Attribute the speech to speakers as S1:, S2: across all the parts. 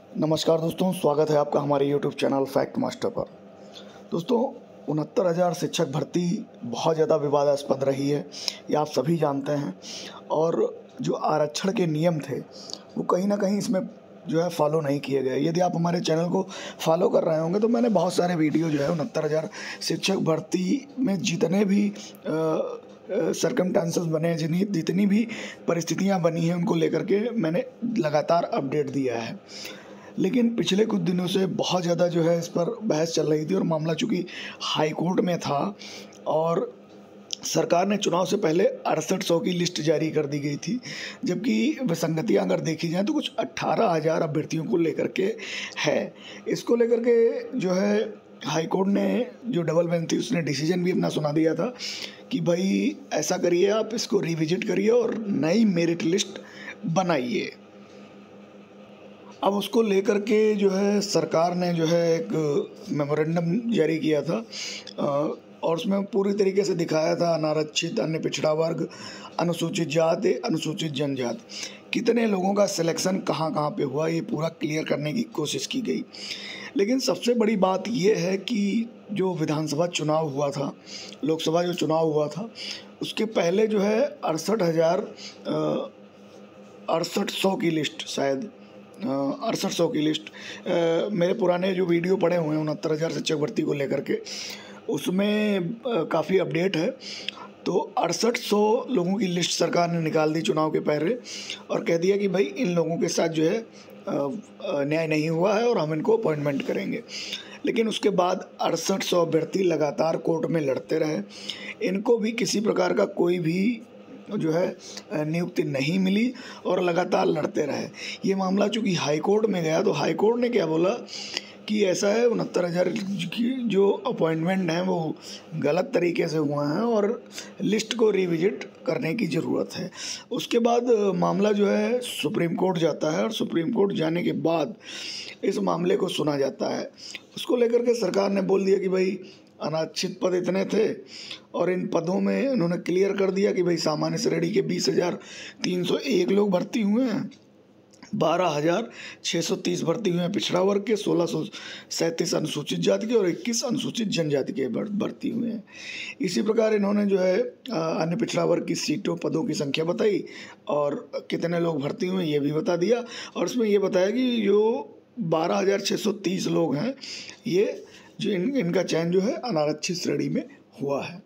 S1: नमस्कार दोस्तों, स्वागत है आपका हमारे यूट्यूब चैनल फैक्ट मास्टर पर। दोस्तों, 69,000 शिक्षक भर्ती बहुत ज़्यादा विवादास्पद रही है, ये आप सभी जानते हैं। और जो आरक्षण के नियम थे वो कहीं ना कहीं इसमें जो है फॉलो नहीं किए गए। यदि आप हमारे चैनल को फॉलो कर रहे होंगे तो मैंने बहुत सारे वीडियो जो है 69,000 शिक्षक भर्ती में जितने भी सरकमस्टांसेस बने हैं, जितनी भी परिस्थितियां बनी हैं, उनको लेकर के मैंने लगातार अपडेट दिया है। लेकिन पिछले कुछ दिनों से बहुत ज़्यादा जो है इस पर बहस चल रही थी और मामला चूँकि हाई कोर्ट में था और सरकार ने चुनाव से पहले 6800 की लिस्ट जारी कर दी गई थी, जबकि विसंगतियां अगर देखी जाएँ तो कुछ 18,000 अभ्यर्थियों को लेकर के है। इसको लेकर के जो है हाई कोर्ट ने, जो डबल बेंच थी, उसने डिसीजन भी अपना सुना दिया था कि भाई ऐसा करिए, आप इसको रिविजिट करिए और नई मेरिट लिस्ट बनाइए। अब उसको लेकर के जो है सरकार ने जो है एक मेमोरेंडम जारी किया था और उसमें पूरी तरीके से दिखाया था अनारक्षित, अन्य पिछड़ा वर्ग, अनुसूचित जाति, अनुसूचित जनजाति, कितने लोगों का सिलेक्शन कहाँ कहाँ पे हुआ, ये पूरा क्लियर करने की कोशिश की गई। लेकिन सबसे बड़ी बात ये है कि जो विधानसभा चुनाव हुआ था, लोकसभा जो चुनाव हुआ था, उसके पहले जो है 68,600 की लिस्ट, शायद 6800 की लिस्ट, मेरे पुराने जो वीडियो पड़े हुए हैं 69,000 शिक्षक भर्ती को लेकर के, उसमें काफ़ी अपडेट है। तो 6800 लोगों की लिस्ट सरकार ने निकाल दी चुनाव के पहले और कह दिया कि भाई इन लोगों के साथ जो है न्याय नहीं हुआ है और हम इनको अपॉइंटमेंट करेंगे। लेकिन उसके बाद 6800 अभ्यर्थी लगातार कोर्ट में लड़ते रहे, इनको भी किसी प्रकार का कोई भी जो है नियुक्ति नहीं मिली और लगातार लड़ते रहे। ये मामला चूँकि हाई कोर्ट में गया तो हाई कोर्ट ने क्या बोला कि ऐसा है, 69,000 की जो अपॉइंटमेंट हैं वो गलत तरीके से हुआ है और लिस्ट को रिविजिट करने की ज़रूरत है। उसके बाद मामला जो है सुप्रीम कोर्ट जाता है और सुप्रीम कोर्ट जाने के बाद इस मामले को सुना जाता है। उसको लेकर के सरकार ने बोल दिया कि भाई अनारक्षित पद इतने थे और इन पदों में उन्होंने क्लियर कर दिया कि भाई सामान्य श्रेणी के 20,301 लोग भर्ती हुए हैं, 12,630 भर्ती हुए हैं पिछड़ा वर्ग के, 1,637 अनुसूचित जाति के और 21 अनुसूचित जनजाति के भर्ती हुए हैं। इसी प्रकार इन्होंने जो है अन्य पिछड़ा वर्ग की सीटों, पदों की संख्या बताई और कितने लोग भर्ती हुए ये भी बता दिया। और उसमें ये बताया कि जो 12,630 लोग हैं, ये जो इनका चयन जो है अनारक्षित श्रेणी में हुआ है।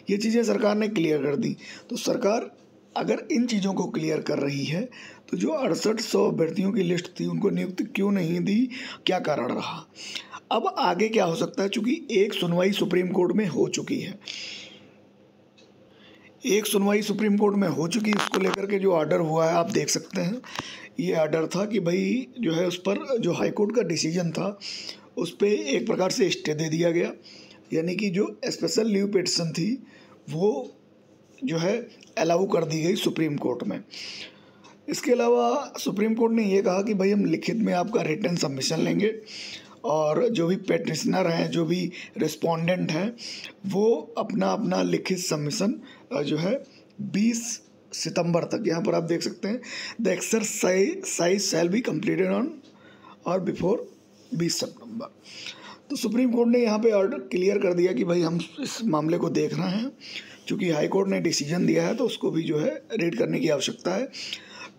S1: ये चीज़ें सरकार ने क्लियर कर दी। तो सरकार अगर इन चीज़ों को क्लियर कर रही है तो जो 6800 अभ्यर्थियों की लिस्ट थी उनको नियुक्ति क्यों नहीं दी, क्या कारण रहा? अब आगे क्या हो सकता है? चूँकि एक सुनवाई सुप्रीम कोर्ट में हो चुकी है, एक सुनवाई सुप्रीम कोर्ट में हो चुकी है, इसको लेकर के जो ऑर्डर हुआ है आप देख सकते हैं। ये ऑर्डर था कि भाई जो है उस पर जो हाई कोर्ट का डिसीजन था उस पर एक प्रकार से स्टे दे दिया गया, यानी कि जो स्पेशल लीव पिटिशन थी वो जो है अलाउ कर दी गई सुप्रीम कोर्ट में। इसके अलावा सुप्रीम कोर्ट ने ये कहा कि भाई हम लिखित में आपका रिटन सबमिशन लेंगे और जो भी पेटिशनर हैं, जो भी रिस्पोंडेंट हैं, वो अपना अपना लिखित सबमिशन जो है 20 सितंबर तक, यहाँ पर आप देख सकते हैं, the exercise shall be completed on और बिफोर 20 सितंबर। तो सुप्रीम कोर्ट ने यहाँ पे ऑर्डर क्लियर कर दिया कि भाई हम इस मामले को देख रहे हैं। चूँकि हाई कोर्ट ने डिसीजन दिया है तो उसको भी जो है रीड करने की आवश्यकता है।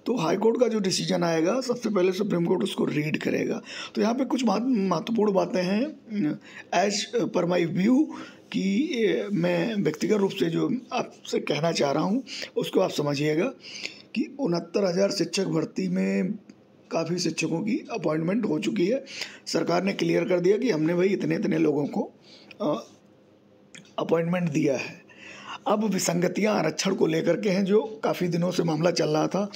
S1: तो हाई कोर्ट का जो डिसीजन आएगा सबसे पहले सुप्रीम कोर्ट उसको रीड करेगा। तो यहाँ पे कुछ महत्वपूर्ण बातें हैं एज पर माई व्यू कि मैं व्यक्तिगत रूप से जो आपसे कहना चाह रहा हूँ उसको आप समझिएगा कि 69,000 शिक्षक भर्ती में काफ़ी शिक्षकों की अपॉइंटमेंट हो चुकी है। सरकार ने क्लियर कर दिया कि हमने भाई इतने इतने लोगों को अपॉइंटमेंट दिया है। अब विसंगतियां आरक्षण को लेकर के हैं, जो काफ़ी दिनों से मामला चल रहा था।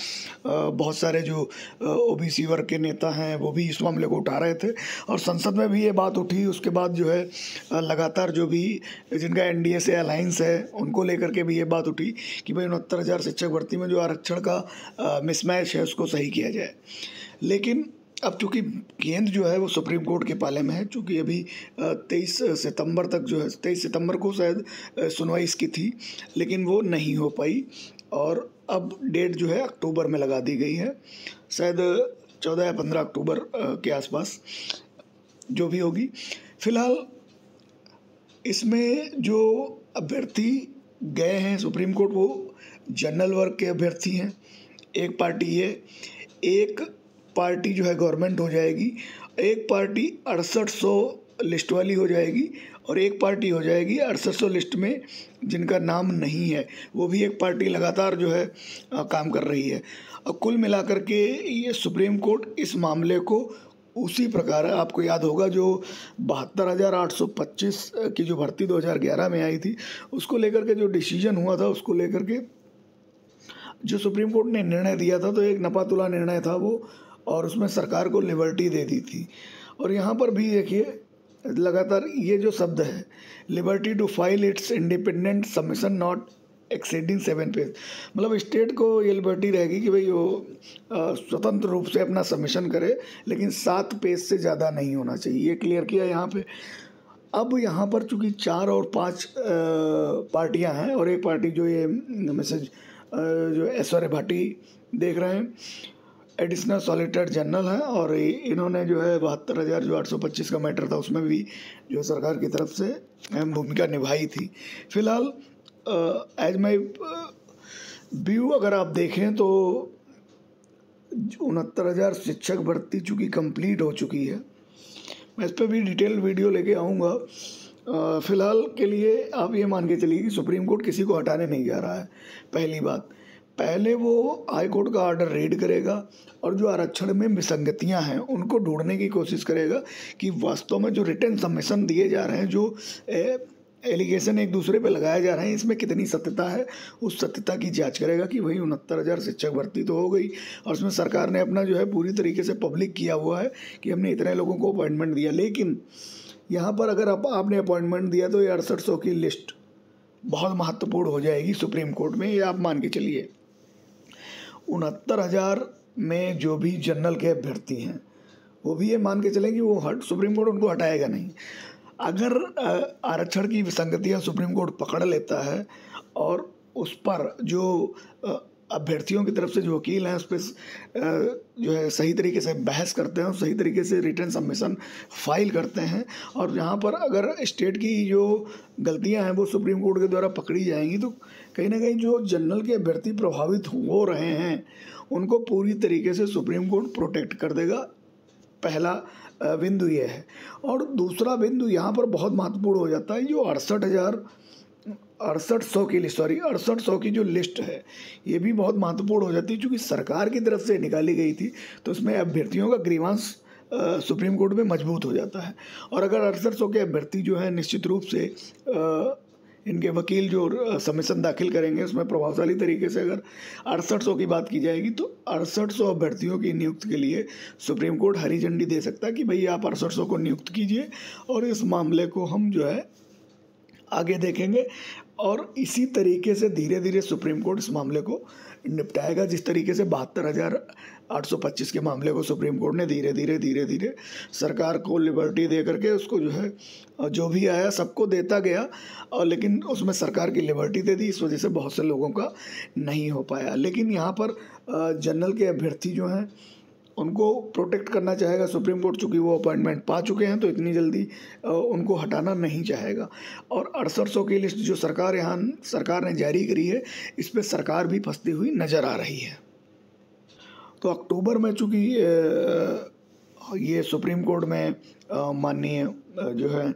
S1: बहुत सारे जो ओबीसी वर्ग के नेता हैं वो भी इस मामले को उठा रहे थे और संसद में भी ये बात उठी। उसके बाद जो है लगातार जो भी जिनका एनडीए से अलायंस है उनको लेकर के भी ये बात उठी कि भाई 69,000 शिक्षक भर्ती में जो आरक्षण का मिसमैच है उसको सही किया जाए। लेकिन अब चूँकि केंद्र जो है वो सुप्रीम कोर्ट के पाले में है, चूँकि अभी 23 सितंबर तक जो है, 23 सितंबर को शायद सुनवाई इसकी थी, लेकिन वो नहीं हो पाई और अब डेट जो है अक्टूबर में लगा दी गई है। शायद 14 या 15 अक्टूबर के आसपास जो भी होगी। फिलहाल इसमें जो अभ्यर्थी गए हैं सुप्रीम कोर्ट वो जनरल वर्ग के अभ्यर्थी हैं। एक पार्टी है, एक पार्टी जो है गवर्नमेंट हो जाएगी, एक पार्टी 6800 लिस्ट वाली हो जाएगी और एक पार्टी हो जाएगी 6800 लिस्ट में जिनका नाम नहीं है। वो भी एक पार्टी लगातार जो है काम कर रही है। और कुल मिलाकर के ये सुप्रीम कोर्ट इस मामले को उसी प्रकार है, आपको याद होगा जो 72,825 की जो भर्ती 2011 में आई थी उसको लेकर के जो डिसीजन हुआ था, उसको लेकर के जो सुप्रीम कोर्ट ने निर्णय दिया था तो एक नपातुला निर्णय था वो, और उसमें सरकार को लिबर्टी दे दी थी। और यहाँ पर भी देखिए लगातार ये जो शब्द है, liberty to file its independent submission not exceeding 7 page, मतलब स्टेट को ये लिबर्टी रहेगी कि भाई वो स्वतंत्र रूप से अपना सबमिशन करे, लेकिन 7 पेज से ज़्यादा नहीं होना चाहिए, ये क्लियर किया यहाँ पे। अब यहाँ पर चूँकि 4 और 5 पार्टियाँ हैं और एक पार्टी जो ये मैसेज जो ऐश्वर्य भाटी देख रहे हैं एडिशनल सॉलिसिटर जनरल है, और इन्होंने जो है 72,825 का मैटर था उसमें भी जो सरकार की तरफ से अहम भूमिका निभाई थी। फिलहाल एज माई व्यू अगर आप देखें तो 69,000 शिक्षक भर्ती चूँकि कंप्लीट हो चुकी है। मैं इस पर भी डिटेल वीडियो लेके आऊँगा। फ़िलहाल के लिए आप ये मान के चलिए कि सुप्रीम कोर्ट किसी को हटाने नहीं जा रहा है। पहली बात, पहले वो हाई कोर्ट का ऑर्डर रीड करेगा और जो आरक्षण में विसंगतियां हैं उनको ढूंढने की कोशिश करेगा कि वास्तव में जो रिटन सबमिशन दिए जा रहे हैं, जो एलिगेशन एक दूसरे पे लगाए जा रहे हैं, इसमें कितनी सत्यता है, उस सत्यता की जांच करेगा कि वही 69,000 शिक्षक भर्ती तो हो गई और उसमें सरकार ने अपना जो है पूरी तरीके से पब्लिक किया हुआ है कि हमने इतने लोगों को अपॉइंटमेंट दिया। लेकिन यहाँ पर अगर आपने अपॉइंटमेंट दिया तो ये 6800 की लिस्ट बहुत महत्वपूर्ण हो जाएगी सुप्रीम कोर्ट में, ये आप मान के चलिए। 69,000 में जो भी जनरल के अभ्यर्थी हैं वो भी ये मान के चलें कि वो सुप्रीम कोर्ट उनको हटाएगा नहीं। अगर आरक्षण की विसंगतियां सुप्रीम कोर्ट पकड़ लेता है और उस पर जो अभ्यर्थियों की तरफ से जो वकील हैं उस पर जो है सही तरीके से बहस करते हैं, सही तरीके से रिटर्न सबमिशन फाइल करते हैं, और यहाँ पर अगर स्टेट की जो गलतियां हैं वो सुप्रीम कोर्ट के द्वारा पकड़ी जाएंगी तो कहीं ना कहीं जो जनरल के अभ्यर्थी प्रभावित हो रहे हैं उनको पूरी तरीके से सुप्रीम कोर्ट प्रोटेक्ट कर देगा। पहला बिंदु ये है। और दूसरा बिंदु यहाँ पर बहुत महत्वपूर्ण हो जाता है, जो 6800 की जो लिस्ट है ये भी बहुत महत्वपूर्ण हो जाती है, क्योंकि सरकार की तरफ से निकाली गई थी तो उसमें अभ्यर्थियों का ग्रीवांस सुप्रीम कोर्ट में मजबूत हो जाता है। और अगर 6800 के अभ्यर्थी जो है निश्चित रूप से इनके वकील जो सबमिशन दाखिल करेंगे उसमें प्रभावशाली तरीके से अगर 6800 की बात की जाएगी तो 6800 अभ्यर्थियों की नियुक्ति के लिए सुप्रीम कोर्ट हरी झंडी दे सकता है कि भाई आप 6800 को नियुक्त कीजिए और इस मामले को हम जो है आगे देखेंगे। और इसी तरीके से धीरे धीरे सुप्रीम कोर्ट इस मामले को निपटाएगा, जिस तरीके से 72,825 के मामले को सुप्रीम कोर्ट ने धीरे धीरे सरकार को लिबर्टी दे करके उसको जो है जो भी आया सबको देता गया, और लेकिन उसमें सरकार की लिबर्टी दे दी, इस वजह से बहुत से लोगों का नहीं हो पाया। लेकिन यहाँ पर जनरल के अभ्यर्थी जो हैं उनको प्रोटेक्ट करना चाहेगा सुप्रीम कोर्ट, चूँकि वो अपॉइंटमेंट पा चुके हैं तो इतनी जल्दी उनको हटाना नहीं चाहेगा। और 6800 की लिस्ट जो सरकार ने जारी करी है इस पर सरकार भी फंसती हुई नज़र आ रही है। तो अक्टूबर में चूँकि ये सुप्रीम कोर्ट में माननीय जो है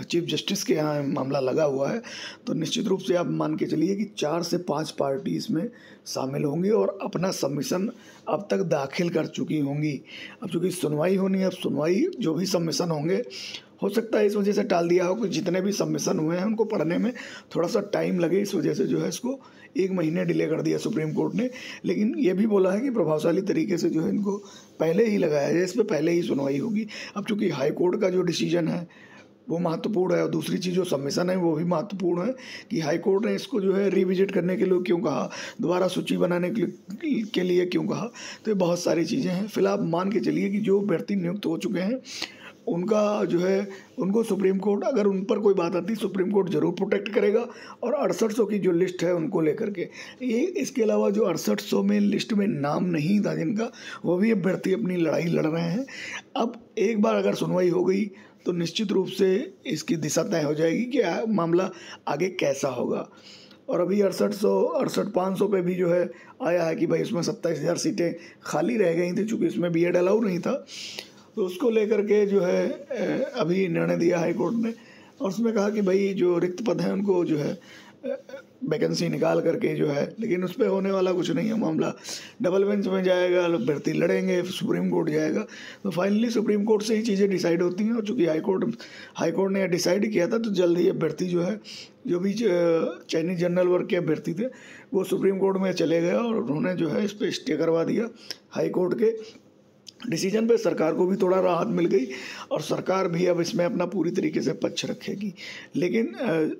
S1: चीफ जस्टिस के यहाँ मामला लगा हुआ है, तो निश्चित रूप से आप मान के चलिए कि 4 से 5 पार्टी इसमें शामिल होंगी और अपना सबमिशन अब तक दाखिल कर चुकी होंगी। अब चूँकि सुनवाई होनी है, अब सुनवाई जो भी सबमिशन होंगे हो सकता है इस वजह से टाल दिया हो कि जितने भी सबमिशन हुए हैं उनको पढ़ने में थोड़ा सा टाइम लगे, इस वजह से जो है इसको 1 महीने डिले कर दिया सुप्रीम कोर्ट ने। लेकिन ये भी बोला है कि प्रभावशाली तरीके से जो है इनको पहले ही लगाया जाए, इस पर पहले ही सुनवाई होगी। अब चूँकि हाई कोर्ट का जो डिसीजन है वो महत्वपूर्ण है और दूसरी चीज़ जो सबमिशन है वो भी महत्वपूर्ण है कि हाई कोर्ट ने इसको जो है रिविजिट करने के लिए क्यों कहा, दोबारा सूची बनाने के लिए क्यों कहा, तो ये बहुत सारी चीज़ें हैं। फिलहाल मान के चलिए कि जो अभ्यर्थी नियुक्त हो चुके हैं उनका जो है उनको सुप्रीम कोर्ट, अगर उन पर कोई बात आती सुप्रीम कोर्ट ज़रूर प्रोटेक्ट करेगा। और 6800 की जो लिस्ट है उनको लेकर के ये, इसके अलावा जो 6800 में लिस्ट में नाम नहीं था जिनका, वो भी अभ्यर्थी अपनी लड़ाई लड़ रहे हैं। अब एक बार अगर सुनवाई हो गई तो निश्चित रूप से इसकी दिशा तय हो जाएगी कि मामला आगे कैसा होगा। और अभी 68,500 पे भी जो है आया है कि भाई इसमें 27,000 सीटें खाली रह गई थी, चूँकि इसमें बीएड अलाउ नहीं था, तो उसको लेकर के जो है अभी निर्णय दिया हाई कोर्ट ने। और उसमें कहा कि भाई जो रिक्त पद हैं उनको जो है वैकेंसी निकाल करके जो है, लेकिन उस पर होने वाला कुछ नहीं है, मामला डबल बेंच में जाएगा, अभ्यर्थी लड़ेंगे, सुप्रीम कोर्ट जाएगा। तो फाइनली सुप्रीम कोर्ट से ही चीज़ें डिसाइड होती हैं। और चूँकि हाई कोर्ट ने डिसाइड किया था, तो जल्द ही अभ्यर्थी जो है, जो भी चाइनीज जनरल वर्ग के अभ्यर्थी थे, वो सुप्रीम कोर्ट में चले गए और उन्होंने जो है इस पर स्टे करवा दिया। हाई कोर्ट के डिसीजन पे सरकार को भी थोड़ा राहत मिल गई और सरकार भी अब इसमें अपना पूरी तरीके से पक्ष रखेगी। लेकिन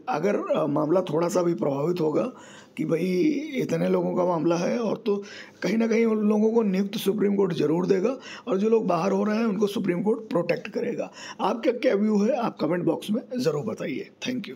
S1: अगर मामला थोड़ा सा भी प्रभावित होगा कि भाई इतने लोगों का मामला है, और तो कहीं ना कहीं उन लोगों को नियुक्त सुप्रीम कोर्ट ज़रूर देगा, और जो लोग बाहर हो रहे हैं उनको सुप्रीम कोर्ट प्रोटेक्ट करेगा। आपका क्या व्यू है, आप कमेंट बॉक्स में ज़रूर बताइए। Thank you.